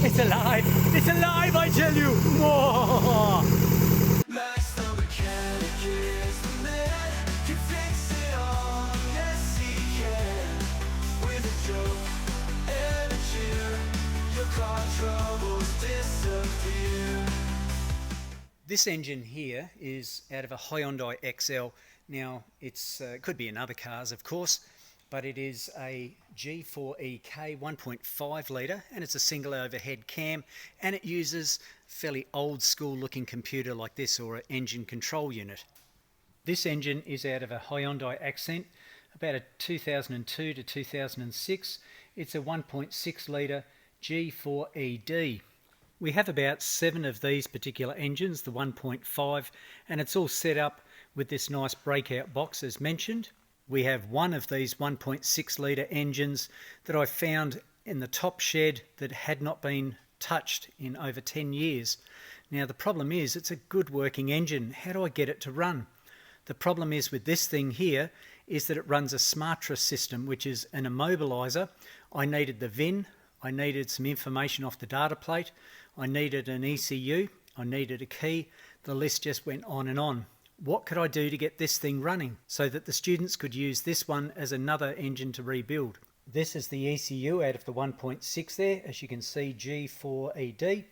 It's alive! It's alive, I tell you! Whoa! Max the mechanic is the man. Can fix it all, yes he can. With a joke and a cheer, your car troubles disappear. This engine here is out of a Hyundai XL. Now, it could be in other cars, of course, but it is a G4EK 1.5 litre, and it's a single overhead cam, and it uses a fairly old school looking computer like this, or an engine control unit. This engine is out of a Hyundai Accent, about a 2002 to 2006. It's a 1.6 litre G4ED. We have about 7 of these particular engines, the 1.5, and it's all set up with this nice breakout box as mentioned. We have one of these 1.6 litre engines that I found in the top shed that had not been touched in over 10 years. Now the problem is, it's a good working engine. How do I get it to run? The problem is with this thing here is that it runs a Smartra system, which is an immobiliser. I needed the VIN, I needed some information off the data plate, I needed an ECU, I needed a key. The list just went on and on. What could I do to get this thing running so that the students could use this one as another engine to rebuild? This is the ECU out of the 1.6 there, as you can see, G4ED,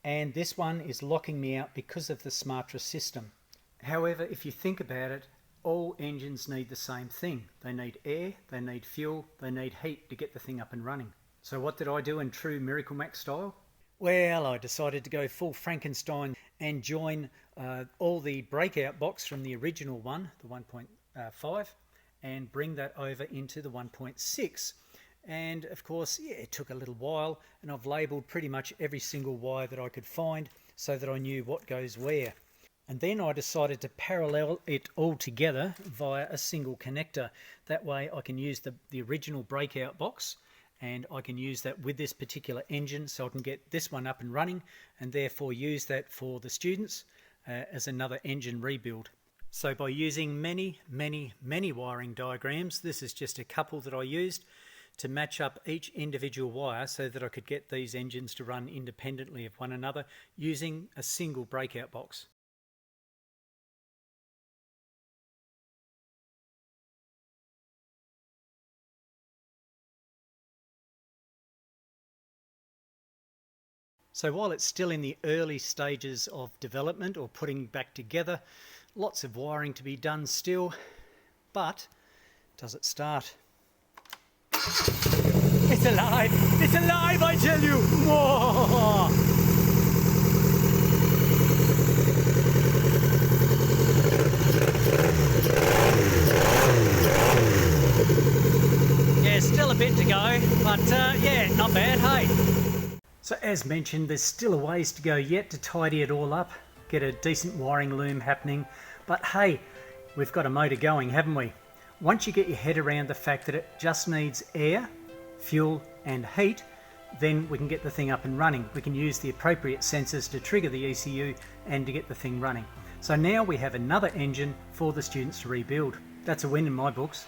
and this one is locking me out because of the Smartra system. However, if you think about it, all engines need the same thing. They need air, they need fuel, they need heat to get the thing up and running. So what did I do in true MiracleMAX style? Well, I decided to go full Frankenstein and join all the breakout box from the original one, the 1.5, and bring that over into the 1.6. And of course, yeah, it took a little while, and I've labelled pretty much every single wire that I could find so that I knew what goes where. And then I decided to parallel it all together via a single connector. That way I can use the original breakout box, and I can use that with this particular engine, so I can get this one up and running and therefore use that for the students as another engine rebuild. So by using many wiring diagrams, this is just a couple that I used to match up each individual wire so that I could get these engines to run independently of one another using a single breakout box. So while it's still in the early stages of development or putting back together, lots of wiring to be done still, but does it start? It's alive! It's alive, I tell you! Whoa! Yeah, still a bit to go, but yeah, not bad, hey? So as mentioned, there's still a ways to go yet to tidy it all up, get a decent wiring loom happening, but hey, we've got a motor going, haven't we? Once you get your head around the fact that it just needs air, fuel and heat, then we can get the thing up and running. We can use the appropriate sensors to trigger the ECU and to get the thing running. So now we have another engine for the students to rebuild. That's a win in my books.